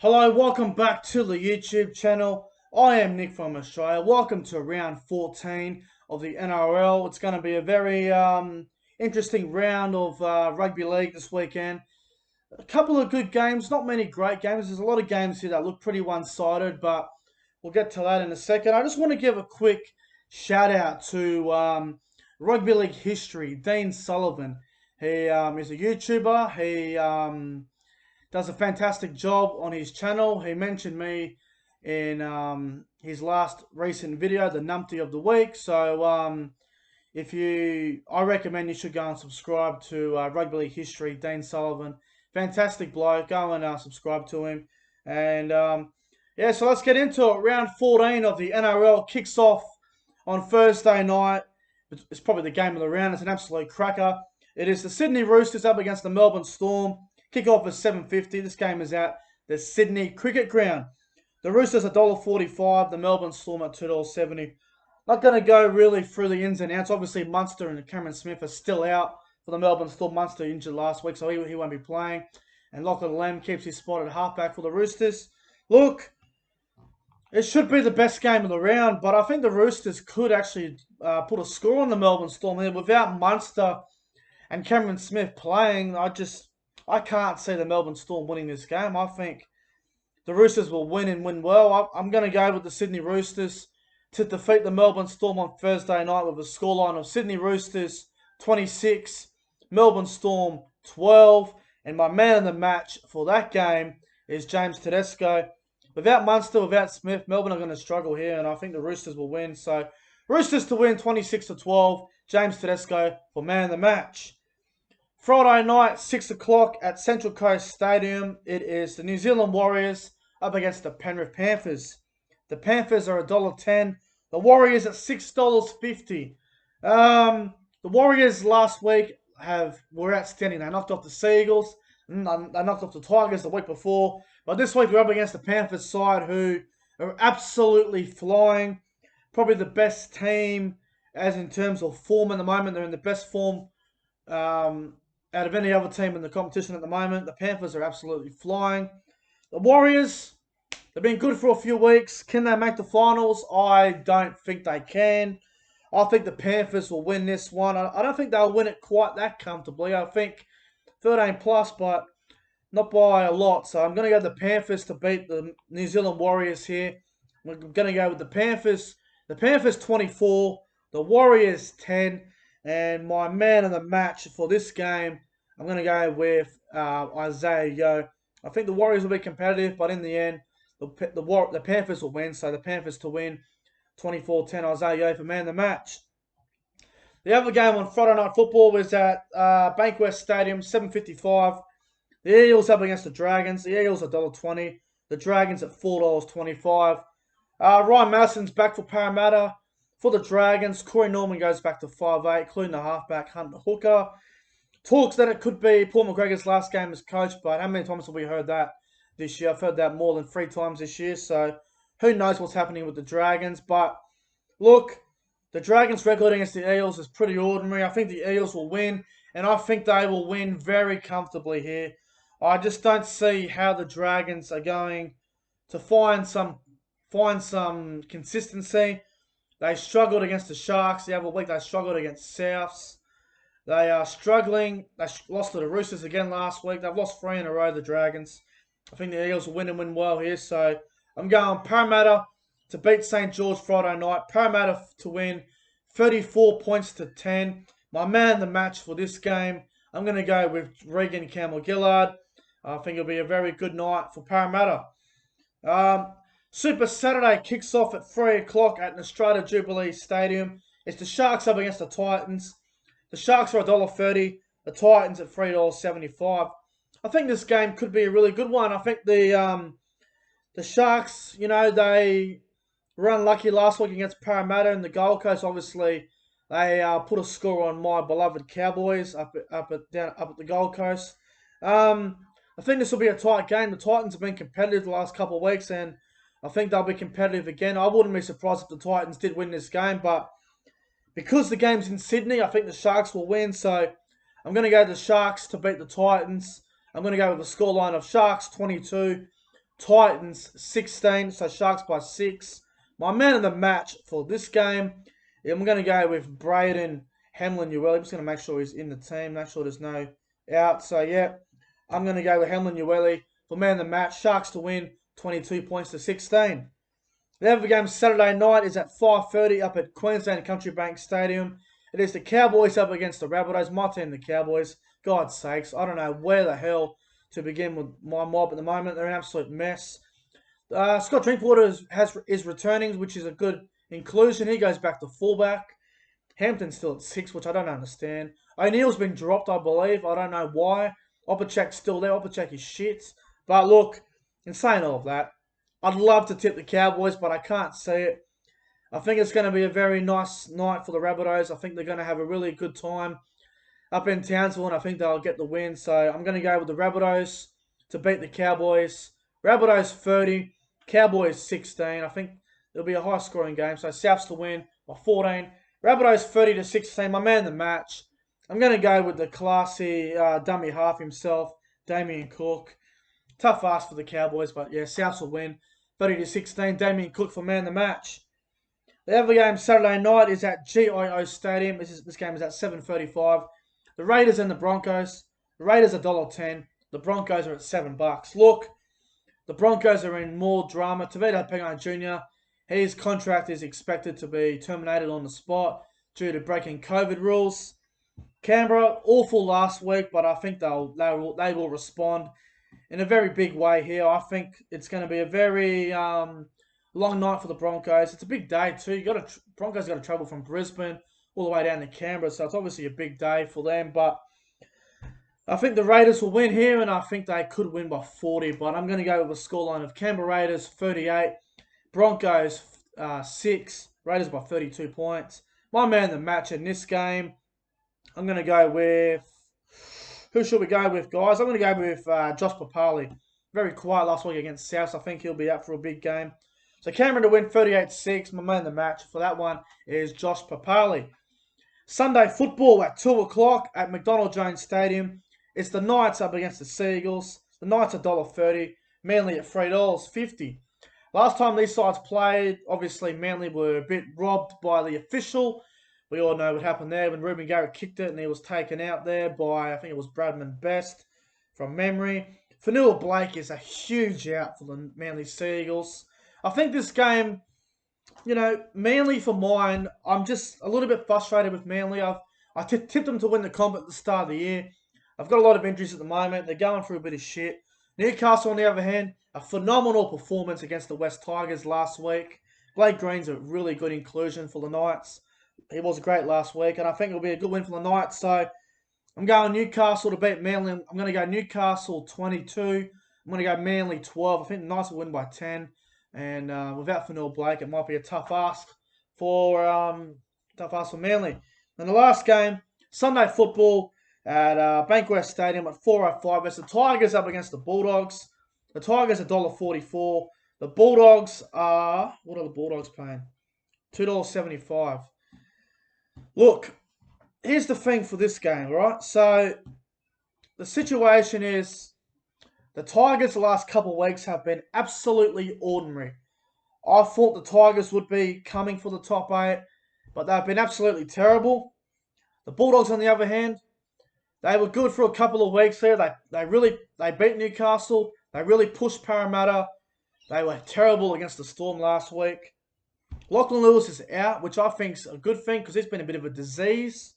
Hello, welcome back to the YouTube channel. I am Nick from Australia. Welcome to round 14 of the NRL. It's going to be a very interesting round of rugby league this weekend. A couple of good games, not many great games. There's a lot of games here that look pretty one-sided, but we'll get to that in a second. I just want to give a quick shout out to rugby league history, Dean Sullivan. He is a YouTuber. He does a fantastic job on his channel. He mentioned me in his last recent video, the Numpty of the Week. So I recommend you should go and subscribe to Rugby League History, Dean Sullivan. Fantastic bloke. Go and subscribe to him. And yeah, so let's get into it. Round 14 of the NRL kicks off on Thursday night. It's probably the game of the round. It's an absolute cracker. It is the Sydney Roosters up against the Melbourne Storm. Kickoff is 7:50. This game is at the Sydney Cricket Ground. The Roosters $1.45. The Melbourne Storm at $2.70. Not going to go really through the ins and outs. Obviously, Munster and Cameron Smith are still out for the Melbourne Storm. Munster injured last week, so he won't be playing. And Lachlan Lem keeps his spot at halfback for the Roosters. Look, it should be the best game of the round, but I think the Roosters could actually put a score on the Melbourne Storm here. Without Munster and Cameron Smith playing, I can't see the Melbourne Storm winning this game. I think the Roosters will win and win well. I'm going to go with the Sydney Roosters to defeat the Melbourne Storm on Thursday night with a scoreline of Sydney Roosters 26, Melbourne Storm 12. And my man of the match for that game is James Tedesco. Without Munster, without Smith, Melbourne are going to struggle here, and I think the Roosters will win. So Roosters to win 26-12. James Tedesco for man of the match. Friday night, 6 o'clock at Central Coast Stadium. It is the New Zealand Warriors up against the Penrith Panthers. The Panthers are $1.10. The Warriors at $6.50. The Warriors last week were outstanding. They knocked off the Seagulls. They knocked off the Tigers the week before. But this week they're up against the Panthers side who are absolutely flying. Probably the best team as in terms of form at the moment. They're in the best form out of any other team in the competition at the moment. The Panthers are absolutely flying. The Warriors, they've been good for a few weeks. Can they make the finals? I don't think they can. I think the Panthers will win this one. I don't think they'll win it quite that comfortably. I think 13 plus, but not by a lot. So I'm going to go the Panthers to beat the New Zealand Warriors here. We're going to go with the Panthers. The Panthers 24, the Warriors 10. And my man of the match for this game, I'm going to go with Isaiah Yeo. I think the Warriors will be competitive, but in the end, the Panthers will win. So the Panthers to win 24-10. Isaiah Yeo for man of the match. The other game on Friday Night Football was at Bankwest Stadium, 7:55. The Eagles up against the Dragons. The Eagles $1.20. The Dragons at $4.25. Ryan Madison's back for Parramatta. For the Dragons, Corey Norman goes back to 5'8", including the halfback, Hunter Hooker. Talks that it could be Paul McGregor's last game as coach, but how many times have we heard that this year? I've heard that more than 3 times this year, so who knows what's happening with the Dragons. But look, the Dragons' record against the Eels is pretty ordinary. I think the Eels will win, and I think they will win very comfortably here. I just don't see how the Dragons are going to find some consistency. They struggled against the Sharks the other week. They struggled against Souths. They are struggling. They lost to the Roosters again last week. They've lost 3 in a row, the Dragons. I think the Eagles will win and win well here. So I'm going Parramatta to beat St. George Friday night. Parramatta to win 34 points to 10. My man of the match for this game, I'm going to go with Regan Campbell-Gillard. I think it'll be a very good night for Parramatta. Super Saturday kicks off at 3 o'clock at Nostrata Jubilee Stadium. It's the Sharks up against the Titans. The Sharks are $1.30. The Titans at $3.75. I think this game could be a really good one. I think the Sharks, they were unlucky last week against Parramatta and the Gold Coast. Obviously, they put a score on my beloved Cowboys up at the Gold Coast. I think this will be a tight game. The Titans have been competitive the last couple of weeks, and I think they'll be competitive again. I wouldn't be surprised if the Titans did win this game, but because the game's in Sydney, I think the Sharks will win. So I'm going to go the Sharks to beat the Titans. I'm going to go with the scoreline of Sharks 22, Titans 16, so Sharks by 6. My man of the match for this game, I'm going to go with Braden Hamlin-Uele. I'm just going to make sure he's in the team, make sure there's no out. So, yeah, I'm going to go with Hamlin-Uele for man of the match. Sharks to win 22 points to 16. The other game Saturday night is at 5:30 up at Queensland Country Bank Stadium. It is the Cowboys up against the Rabbitohs. My team, the Cowboys. God's sakes, I don't know where the hell to begin with my mob at the moment. They're an absolute mess. Scott Drinkwater is returning, which is a good inclusion. He goes back to fullback. Hampton's still at 6, which I don't understand. O'Neill's been dropped, I believe. I don't know why. Opacek's still there. Opacek is shit. But look, in saying all of that, I'd love to tip the Cowboys, but I can't see it. I think it's going to be a very nice night for the Rabbitohs. I think they're going to have a really good time up in Townsville, and I think they'll get the win. So I'm going to go with the Rabbitohs to beat the Cowboys. Rabbitohs 30, Cowboys 16. I think it'll be a high-scoring game. So Souths to win by 14. Rabbitohs 30 to 16. My man of the match. I'm going to go with the classy dummy half himself, Damien Cook. Tough ask for the Cowboys, but yeah, Souths will win 30 to 16. Damien Cook for man of the match. The other game Saturday night is at GIO Stadium. This game is at 7:35. The Raiders and the Broncos. The Raiders are $1.10. The Broncos are at $7. Look, the Broncos are in more drama. Tavita Pengai Jr., his contract is expected to be terminated on the spot due to breaking COVID rules. Canberra, awful last week, but I think they will respond in a very big way here. I think it's going to be a very long night for the Broncos. It's a big day too. Broncos got to travel from Brisbane all the way down to Canberra, so it's obviously a big day for them. But I think the Raiders will win here, and I think they could win by 40. But I'm going to go with a scoreline of Canberra Raiders 38, Broncos 6, Raiders by 32 points. My man of the match in this game, I'm going to go with... Who should we go with, guys? I'm going to go with Josh Papali. Very quiet last week against South. I think he'll be up for a big game. So Cameron to win 38-6. My man of the match for that one is Josh Papali. Sunday football at 2 o'clock at McDonald Jones Stadium. It's the Knights up against the Seagulls. The Knights are $1.30. Manly at $3.50. Last time these sides played, obviously Manly were a bit robbed by the official. We all know what happened there when Ruben Garrett kicked it and he was taken out there by, I think it was Bradman Best from memory. Fanua Blake is a huge out for the Manly Seagulls. I think this game, Manly for mine, I'm just a little bit frustrated with Manly. I tipped them to win the comp at the start of the year. I've got a lot of injuries at the moment. They're going through a bit of shit. Newcastle, on the other hand, a phenomenal performance against the West Tigers last week. Blake Green's a really good inclusion for the Knights. He was great last week, and I think it'll be a good win for the Knights. So I'm going Newcastle to beat Manly. I'm going to go Newcastle 22. I'm going to go Manly 12. I think the Knights will win by 10. And without Fanua Blake, it might be a tough ask for Manly. And the last game, Sunday football at Bankwest Stadium at 4:05. It's the Tigers up against the Bulldogs. The Tigers are $1.44. The Bulldogs are... What are the Bulldogs paying? $2.75. Look, here's the thing for this game, right? So, the situation is the Tigers the last couple of weeks have been absolutely ordinary. I thought the Tigers would be coming for the top 8, but they've been absolutely terrible. The Bulldogs, on the other hand, they were good for a couple of weeks there. They beat Newcastle. They really pushed Parramatta. They were terrible against the Storm last week. Lachlan Lewis is out, which I think is a good thing because he's been a bit of a disease.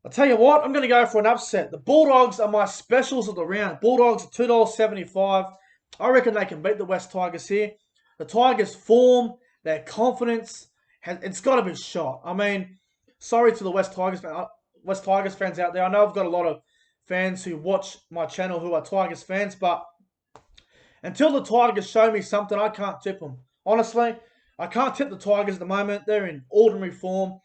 I'll tell you what, I'm going to go for an upset. The Bulldogs are my specials of the round. Bulldogs are $2.75. I reckon they can beat the West Tigers here. The Tigers' form, their confidence, it's got to be shot. I mean, sorry to the West Tigers fans out there. I know I've got a lot of fans who watch my channel who are Tigers fans, but until the Tigers show me something, I can't tip them. Honestly, I can't tip the Tigers at the moment. They're in ordinary form.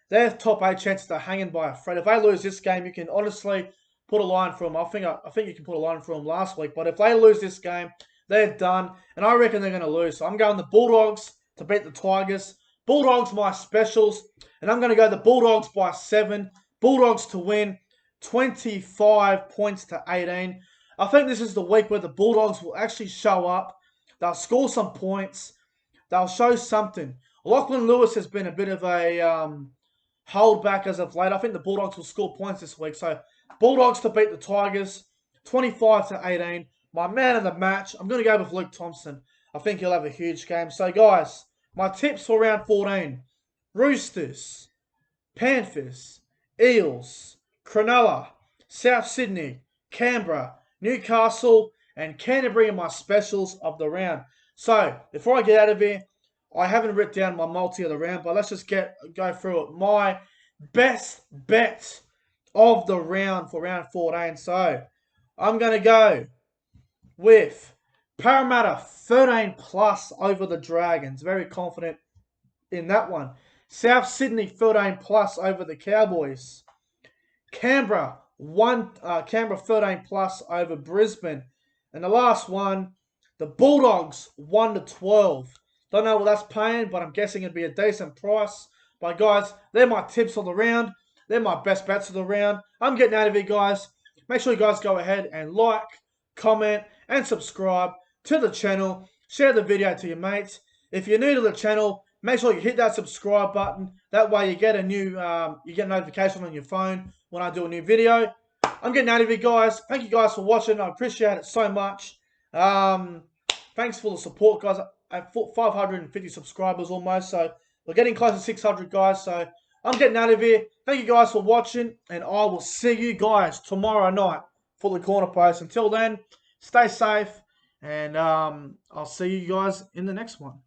Their top 8 chances are hanging by a thread. If they lose this game, you can honestly put a line for them. I think you can put a line for them last week. But if they lose this game, they're done. And I reckon they're going to lose. So I'm going the Bulldogs to beat the Tigers. Bulldogs my specials. And I'm going to go the Bulldogs by 7. Bulldogs to win 25 points to 18. I think this is the week where the Bulldogs will actually show up. They'll score some points. They'll show something. Lachlan Lewis has been a bit of a hold back as of late. I think the Bulldogs will score points this week. So Bulldogs to beat the Tigers, 25-18. My man of the match, I'm going to go with Luke Thompson. I think he'll have a huge game. So guys, my tips for round 14. Roosters, Panthers, Eels, Cronulla, South Sydney, Canberra, Newcastle, and Canterbury are my specials of the round. So, before I get out of here, I haven't written down my multi of the round, but let's just go through it. My best bet of the round for round 14. So, I'm going to go with Parramatta 13 plus over the Dragons. Very confident in that one. South Sydney 13 plus over the Cowboys. Canberra 13 plus over Brisbane. And the last one, the Bulldogs 1-12. Don't know what that's paying, but I'm guessing it'd be a decent price. But guys, they're my tips of the round. They're my best bets of the round. I'm getting out of here, guys. Make sure you guys go ahead and like, comment, and subscribe to the channel. Share the video to your mates. If you're new to the channel, make sure you hit that subscribe button. That way you get a notification on your phone when I do a new video. I'm getting out of here, guys. Thank you guys for watching. I appreciate it so much. Thanks for the support, guys. At 550 subscribers almost, so we're getting close to 600, guys. So I'm getting out of here. Thank you guys for watching, and I will see you guys tomorrow night for the corner post. Until then, stay safe, and I'll see you guys in the next one.